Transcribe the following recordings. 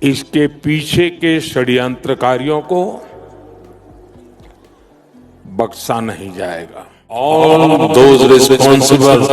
इसके पीछे के षड्यंत्रकारियों को बख्शा नहीं जाएगा। All those responsible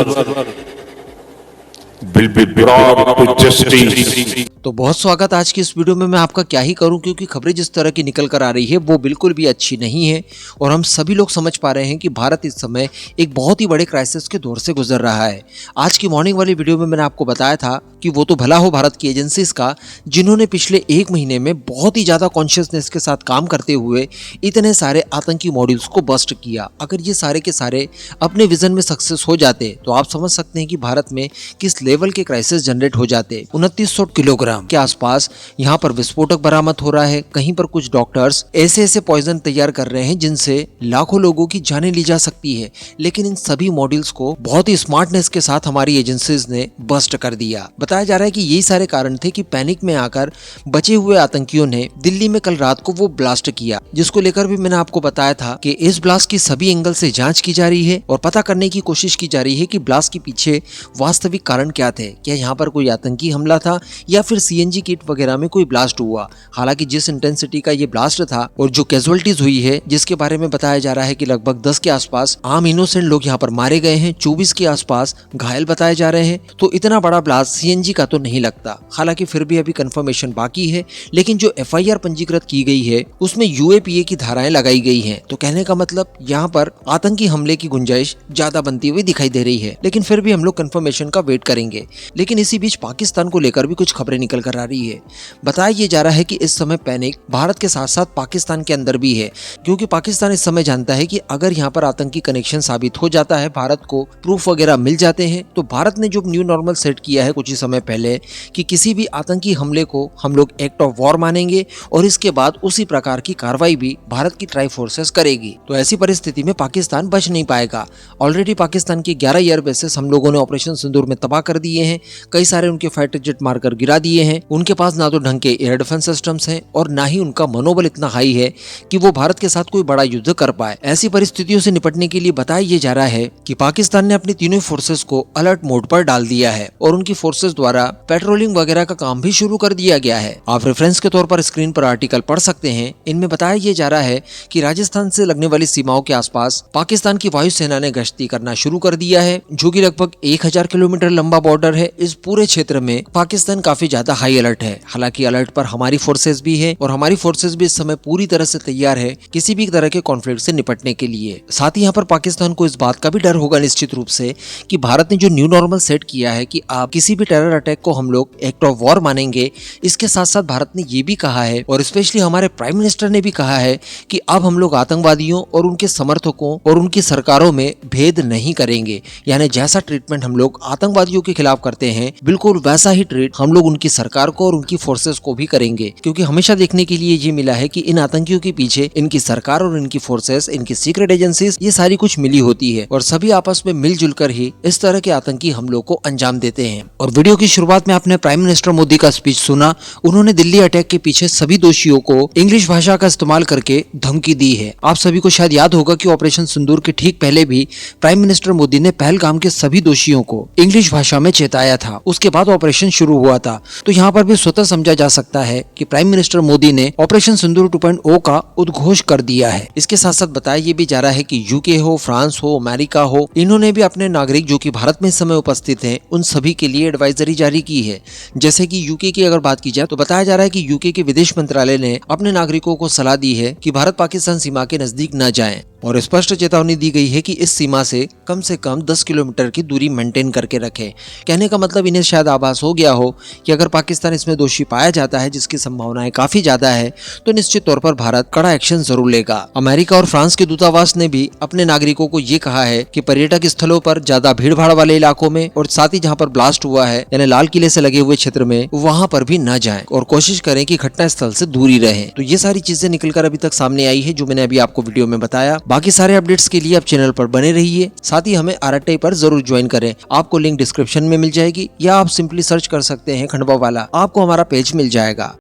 will be brought to justice. तो बहुत स्वागत आज की इस वीडियो में। मैं आपका क्या ही करूं, क्योंकि खबरें जिस तरह की निकल कर आ रही है वो बिल्कुल भी अच्छी नहीं है और हम सभी लोग समझ पा रहे हैं कि भारत इस समय एक बहुत ही बड़े क्राइसिस के दौर से गुजर रहा है। आज की मॉर्निंग वाली वीडियो में मैंने आपको बताया था कि वो तो भला हो भारत की एजेंसीज का, जिन्होंने पिछले एक महीने में बहुत ही ज़्यादा कॉन्शियसनेस के साथ काम करते हुए इतने सारे आतंकी मॉड्यूल्स को बस्ट किया। अगर ये सारे के सारे अपने विजन में सक्सेस हो जाते तो आप समझ सकते हैं कि भारत में किस लेवल के क्राइसिस जनरेट हो जाते। 2900 किलोग्राम के आसपास यहाँ पर विस्फोटक बरामद हो रहा है। कहीं पर कुछ डॉक्टर्स ऐसे पॉइजन तैयार कर रहे हैं जिनसे लाखों लोगों की जानें ली जा सकती है। लेकिन इन सभी मॉड्यूल्स को बहुत ही स्मार्टनेस के साथ हमारी एजेंसीज ने बस्ट कर दिया। बताया जा रहा है कि यही सारे कारण थे कि पैनिक में आकर बचे हुए आतंकियों ने दिल्ली में कल रात को वो ब्लास्ट किया, जिसको लेकर भी मैंने आपको बताया था कि इस ब्लास्ट की सभी एंगल से जांच की जा रही है और पता करने की कोशिश की जा रही है कि ब्लास्ट के पीछे वास्तविक कारण क्या थे। क्या यहाँ पर कोई आतंकी हमला था या फिर सीएनजी किट वगैरह में कोई ब्लास्ट हुआ। हालांकि जिस इंटेंसिटी का ये ब्लास्ट था और जो कैजुअलिटीज हुई है, जिसके बारे में बताया जा रहा है कि लगभग 10 के आसपास आम इनोसेंट लोग यहाँ पर मारे गए हैं, 24 के आसपास घायल बताए जा रहे हैं, तो इतना बड़ा ब्लास्ट सीएनजी का तो नहीं लगता। हालांकि फिर भी अभी कंफर्मेशन बाकी है। लेकिन जो एफआईआर पंजीकृत की गई है उसमें यूएपीए की धाराएं लगाई गई हैं। तो कहने का मतलब यहाँ पर आतंकी हमले की गुंजाइश ज्यादा बनती हुई दिखाई दे रही है। लेकिन फिर भी हम लोग कंफर्मेशन का वेट करेंगे। लेकिन इसी बीच पाकिस्तान को लेकर भी कुछ खबरें निकल कर आ रही है। बताया ये जा रहा है कि इस समय पैनिक भारत के साथ साथ पाकिस्तान के अंदर भी है, क्योंकि पाकिस्तान इस समय जानता है कि अगर यहाँ पर आतंकी कनेक्शन साबित हो जाता है, भारत को प्रूफ वगैरह मिल जाते हैं, तो भारत ने जो न्यू नॉर्मल सेट किया है कुछ ही समय पहले कि किसी भी आतंकी हमले को हम लोग एक्ट ऑफ वॉर मानेंगे और इसके बाद उसी प्रकार की कार्रवाई भी भारत की ट्राई फोर्सेस करेगी। तो ऐसी परिस्थिति में पाकिस्तान बच नहीं पाएगा। ऑलरेडी पाकिस्तान की 11 एयर बेसेस हम लोगों ने ऑपरेशन सिंदूर में तबाह कर दिए हैं। कई सारे उनके फाइटर जेट मारकर गिरा दिए हैं। उनके पास ना तो ढंग के एयर डिफेंस सिस्टम्स हैं और ना ही उनका मनोबल इतना हाई है कि वो भारत के साथ कोई बड़ा युद्ध कर पाए। ऐसी परिस्थितियों से निपटने के लिए बताया ये जा रहा है कि पाकिस्तान ने अपनी तीनों फोर्सेस को अलर्ट मोड पर डाल दिया है और उनकी फोर्सेस द्वारा पेट्रोलिंग वगैरह का काम भी शुरू कर दिया गया है। आप रेफरेंस के तौर पर स्क्रीन पर आर्टिकल पढ़ सकते हैं। इनमें बताया ये जा रहा है कि राजस्थान से लगने वाली सीमाओं के आसपास पाकिस्तान की वायुसेना ने गश्ती करना शुरू कर दिया है, जो कि लगभग 1000 किलोमीटर लंबा बॉर्डर है। इस पूरे क्षेत्र में पाकिस्तान काफी ज्यादा हाई अलर्ट है। हालांकि अलर्ट पर हमारी फोर्सेस भी है और हमारी फोर्सेस भी इस समय पूरी तरह से तैयार है किसी भी तरह के कॉन्फ्लिक्ट से निपटने के लिए। साथ ही यहाँ पर पाकिस्तान को इस बात का भी डर होगा निश्चित रूप से कि भारत ने जो न्यू नॉर्मल सेट किया है कि आप किसी भी टेरर अटैक को हम लोग एक्ट ऑफ वॉर मानेंगे। इसके साथ साथ भारत ने ये भी कहा है और स्पेशली हमारे प्राइम मिनिस्टर ने भी कहा है कि अब हम लोग आतंकवादियों और उनके समर्थकों और उनकी सरकारों में भेद नहीं करेंगे। यानी जैसा ट्रीटमेंट हम लोग आतंकवादियों के खिलाफ करते हैं, बिल्कुल वैसा ही ट्रीट हम लोग उनकी सरकार को और उनकी फोर्सेस को भी करेंगे। क्योंकि हमेशा देखने के लिए ये मिला है कि इन आतंकियों के पीछे इनकी सरकार और इनकी फोर्सेस, इनकी सीक्रेट एजेंसीज, ये सारी कुछ मिली होती है और सभी आपस में मिलजुल कर ही इस तरह के आतंकी हमलों को अंजाम देते हैं। और वीडियो की शुरुआत में आपने प्राइम मिनिस्टर मोदी का स्पीच सुना। उन्होंने दिल्ली अटैक के पीछे सभी दोषियों को इंग्लिश भाषा का इस्तेमाल करके धमकी दी है। आप सभी को शायद याद होगा कि ऑपरेशन सिंदूर के ठीक पहले भी प्राइम मिनिस्टर मोदी ने पहलगाम के सभी दोषियों को इंग्लिश भाषा में चेताया था। उसके बाद ऑपरेशन शुरू हुआ था। तो यहाँ पर भी स्वतः समझा जा सकता है कि प्राइम मिनिस्टर मोदी ने ऑपरेशन सिंदूर 2.0 का उद्घोष कर दिया है। इसके साथ साथ बताया ये भी जा रहा है कि यूके हो, फ्रांस हो, अमेरिका हो, इन्होंने भी अपने नागरिक जो कि भारत में इस समय उपस्थित हैं, उन सभी के लिए एडवाइजरी जारी की है। जैसे कि यूके की अगर बात की जाए तो बताया जा रहा है कि यूके के विदेश मंत्रालय ने अपने नागरिकों को सलाह दी है कि भारत पाकिस्तान सीमा के नजदीक न जाएं और स्पष्ट चेतावनी दी गई है कि इस सीमा से कम 10 किलोमीटर की दूरी मेंटेन करके रखें। कहने का मतलब इन्हें शायद आभास हो गया हो कि अगर पाकिस्तान इसमें दोषी पाया जाता है, जिसकी संभावनाएं काफी ज्यादा है, तो निश्चित तौर पर भारत कड़ा एक्शन जरूर लेगा। अमेरिका और फ्रांस के दूतावास ने भी अपने नागरिकों को ये कहा है कि पर्यटक स्थलों पर, ज्यादा भीड़ भाड़ वाले इलाकों में और साथ ही जहाँ पर ब्लास्ट हुआ है यानी लाल किले से लगे हुए क्षेत्र में, वहाँ पर भी न जाएं और कोशिश करें कि घटना स्थल से दूरी रहे। तो ये सारी चीजें निकलकर अभी तक सामने आई है जो मैंने अभी आपको वीडियो में बताया। बाकी सारे अपडेट्स के लिए आप चैनल पर बने रहिए। साथ ही हमें RTI पर जरूर ज्वाइन करें। आपको लिंक डिस्क्रिप्शन में मिल जाएगी या आप सिंपली सर्च कर सकते हैं खंडवा वाला, आपको हमारा पेज मिल जाएगा।